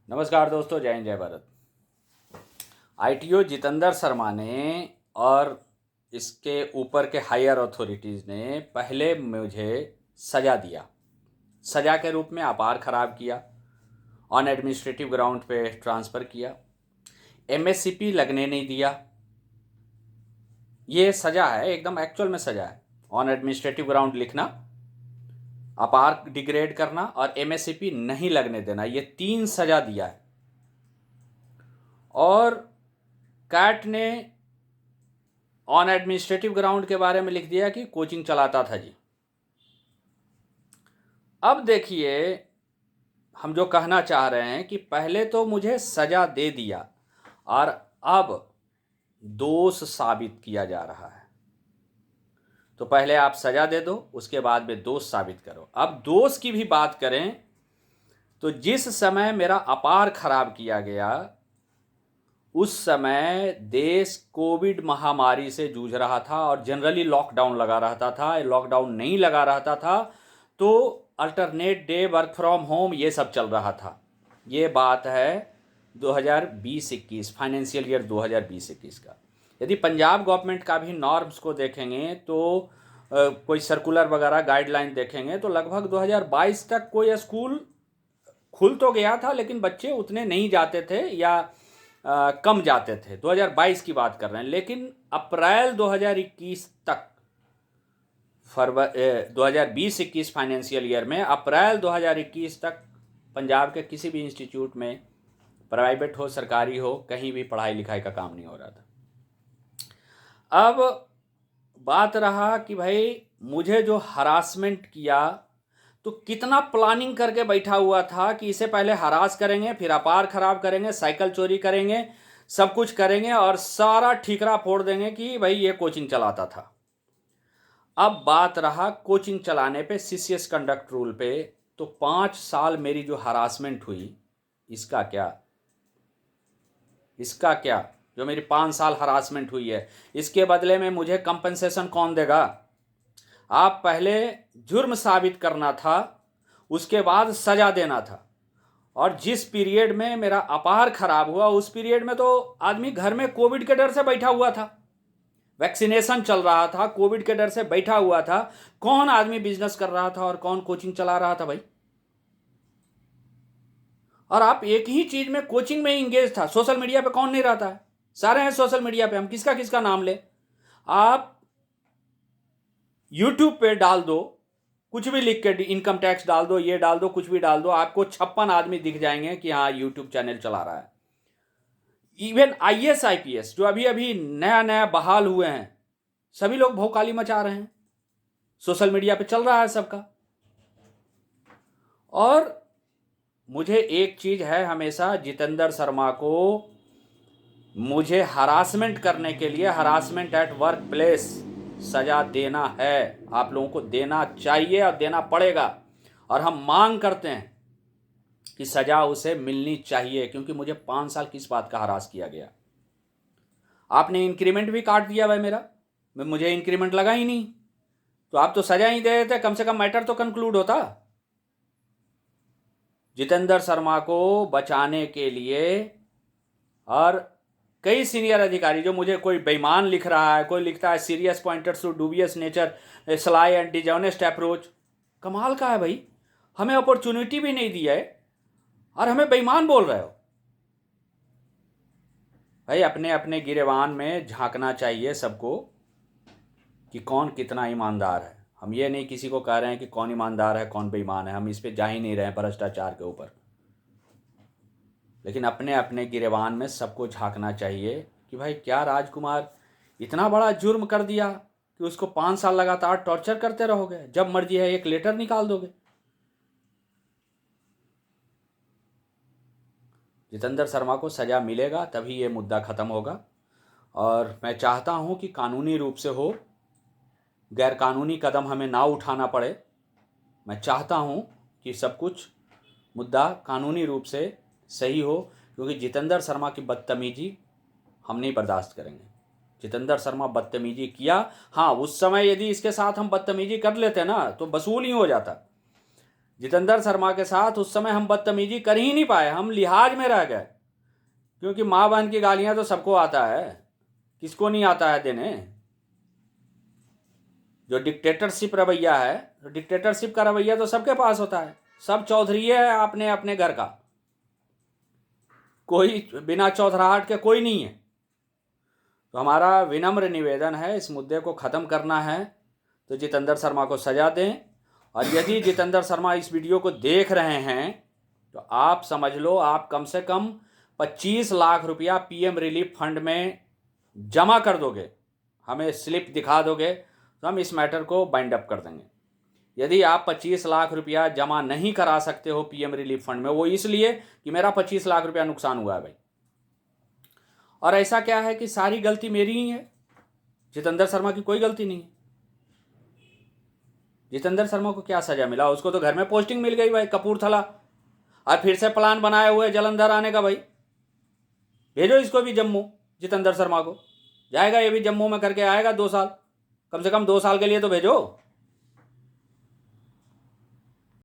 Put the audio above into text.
नमस्कार दोस्तों, जय हिंद जय भारत। आईटीओ जितेंद्र शर्मा ने और इसके ऊपर के हायर अथॉरिटीज़ ने पहले मुझे सज़ा दिया। सज़ा के रूप में अपार ख़राब किया, ऑन एडमिनिस्ट्रेटिव ग्राउंड पे ट्रांसफ़र किया, एमएससीपी लगने नहीं दिया। ये सज़ा है, एकदम एक्चुअल में सज़ा है। ऑन एडमिनिस्ट्रेटिव ग्राउंड लिखना, अपार डिग्रेड करना और एमएससीपी नहीं लगने देना, ये 3 सज़ा दिया है। और कैट ने ऑन एडमिनिस्ट्रेटिव ग्राउंड के बारे में लिख दिया कि कोचिंग चलाता था जी। अब देखिए, हम जो कहना चाह रहे हैं कि पहले तो मुझे सज़ा दे दिया और अब दोष साबित किया जा रहा है। तो पहले आप सज़ा दे दो, उसके बाद में दोष साबित करो। अब दोष की भी बात करें तो जिस समय मेरा अपार खराब किया गया, उस समय देश कोविड महामारी से जूझ रहा था और जनरली लॉकडाउन लगा रहता था। लॉकडाउन नहीं लगा रहता था तो alternate day, work from home, ये सब चल रहा था। ये बात है 2020-21 फाइनेंशियल ईयर 2020-21 का। यदि पंजाब गवर्नमेंट का भी नॉर्म्स को देखेंगे तो कोई सर्कुलर वगैरह गाइडलाइन देखेंगे तो लगभग 2022 तक कोई स्कूल खुल तो गया था, लेकिन बच्चे उतने नहीं जाते थे या कम जाते थे। 2022 की बात कर रहे हैं। लेकिन अप्रैल 2021 तक, 2020-21 फाइनेंशियल ईयर में अप्रैल 2021 तक पंजाब के किसी भी इंस्टीट्यूट में, प्राइवेट हो सरकारी हो, कहीं भी पढ़ाई लिखाई का काम नहीं हो रहा था। अब बात रहा कि भाई मुझे जो हरासमेंट किया तो कितना प्लानिंग करके बैठा हुआ था कि इसे पहले हरास करेंगे, फिर अपार खराब करेंगे, साइकिल चोरी करेंगे, सब कुछ करेंगे और सारा ठीकरा फोड़ देंगे कि भाई ये कोचिंग चलाता था। अब बात रहा कोचिंग चलाने पे, सीसीएस कंडक्ट रूल पे, तो 5 साल मेरी जो हरासमेंट हुई, इसका क्या जो मेरी 5 साल हरासमेंट हुई है, इसके बदले में मुझे कंपनसेशन कौन देगा? आप पहले जुर्म साबित करना था, उसके बाद सजा देना था। और जिस पीरियड में मेरा अपार खराब हुआ, उस पीरियड में तो आदमी घर में कोविड के डर से बैठा हुआ था, वैक्सीनेशन चल रहा था, कोविड के डर से बैठा हुआ था। कौन आदमी बिजनेस कर रहा था और कौन कोचिंग चला रहा था भाई? और आप एक ही चीज में, कोचिंग में ही इंगेज था। सोशल मीडिया पे कौन नहीं रहता है? सारे हैं सोशल मीडिया पे। हम किसका किसका नाम ले? आप यूट्यूब पे डाल दो, कुछ भी लिख के, इनकम टैक्स डाल दो, ये डाल दो, कुछ भी डाल दो, आपको 56 आदमी दिख जाएंगे कि हाँ यूट्यूब चैनल चला रहा है। इवन आईएएस आईपीएस जो अभी अभी नया नया बहाल हुए हैं, सभी लोग भौकाली मचा रहे हैं। सोशल मीडिया पे चल रहा है सबका। और मुझे एक चीज है, हमेशा जितेंद्र शर्मा को मुझे हरासमेंट करने के लिए, हरासमेंट एट वर्क प्लेस, सजा देना है। आप लोगों को देना चाहिए और देना पड़ेगा। और हम मांग करते हैं कि सजा उसे मिलनी चाहिए, क्योंकि मुझे 5 साल किस बात का हरास किया गया। आपने इंक्रीमेंट भी काट दिया भाई मेरा, मुझे इंक्रीमेंट लगा ही नहीं, तो आप तो सजा ही दे देते, कम से कम मैटर तो कंक्लूड होता। जितेंद्र शर्मा को बचाने के लिए और कई सीनियर अधिकारी, जो मुझे कोई बेईमान लिख रहा है, कोई लिखता है serious pointers to dubious nature, sly and dishonest approach. कमाल का है भाई, हमें अपॉर्चुनिटी भी नहीं दी है और हमें बेईमान बोल रहे हो। भाई अपने अपने गिरेबान में झांकना चाहिए सबको कि कौन कितना ईमानदार है। हम ये नहीं किसी को कह रहे हैं कि कौन ईमानदार है कौन बेईमान है, हम इस पे जा ही नहीं रहे हैं भ्रष्टाचार के ऊपर। लेकिन अपने अपने गिरेबान में सबको झांकना चाहिए कि भाई क्या राजकुमार इतना बड़ा जुर्म कर दिया कि उसको 5 साल लगातार टॉर्चर करते रहोगे? जब मर्जी है एक लेटर निकाल दोगे। जितेंद्र शर्मा को सज़ा मिलेगा तभी ये मुद्दा ख़त्म होगा। और मैं चाहता हूँ कि कानूनी रूप से हो, गैर कानूनी कदम हमें ना उठाना पड़े। मैं चाहता हूँ कि सब कुछ मुद्दा कानूनी रूप से सही हो, क्योंकि जितेंद्र शर्मा की बदतमीजी हम नहीं बर्दाश्त करेंगे। जितेंद्र शर्मा बदतमीजी किया, हाँ उस समय यदि इसके साथ हम बदतमीजी कर लेते ना तो वसूल ही हो जाता। जितेंद्र शर्मा के साथ उस समय हम बदतमीजी कर ही नहीं पाए, हम लिहाज में रह गए, क्योंकि माँ बहन की गालियां तो सबको आता है, किसको नहीं आता है देने। जो डिक्टेटरशिप रवैया है, तो डिक्टेटरशिप का रवैया तो सबके पास होता है, सब चौधरी है अपने अपने घर का, कोई बिना चौधराहट के कोई नहीं है। तो हमारा विनम्र निवेदन है, इस मुद्दे को ख़त्म करना है तो जितेंद्र शर्मा को सज़ा दें। और यदि जितेंद्र शर्मा इस वीडियो को देख रहे हैं तो आप समझ लो, आप कम से कम 25 लाख रुपया पीएम रिलीफ फंड में जमा कर दोगे, हमें स्लिप दिखा दोगे तो हम इस मैटर को बाइंड अप कर देंगे। यदि आप 25 लाख रुपया जमा नहीं करा सकते हो पीएम रिलीफ फंड में, वो इसलिए कि मेरा 25 लाख रुपया नुकसान हुआ है भाई, और ऐसा क्या है कि सारी गलती मेरी ही है, जितेंद्र शर्मा की कोई गलती नहीं है। जितेंद्र शर्मा को क्या सजा मिला? उसको तो घर में पोस्टिंग मिल गई भाई, कपूरथला, और फिर से प्लान बनाए हुए जलंधर आने का। भाई भेजो इसको भी जम्मू, जितेंद्र शर्मा को, जाएगा ये भी जम्मू में करके आएगा 2 साल, कम से कम 2 साल के लिए तो भेजो।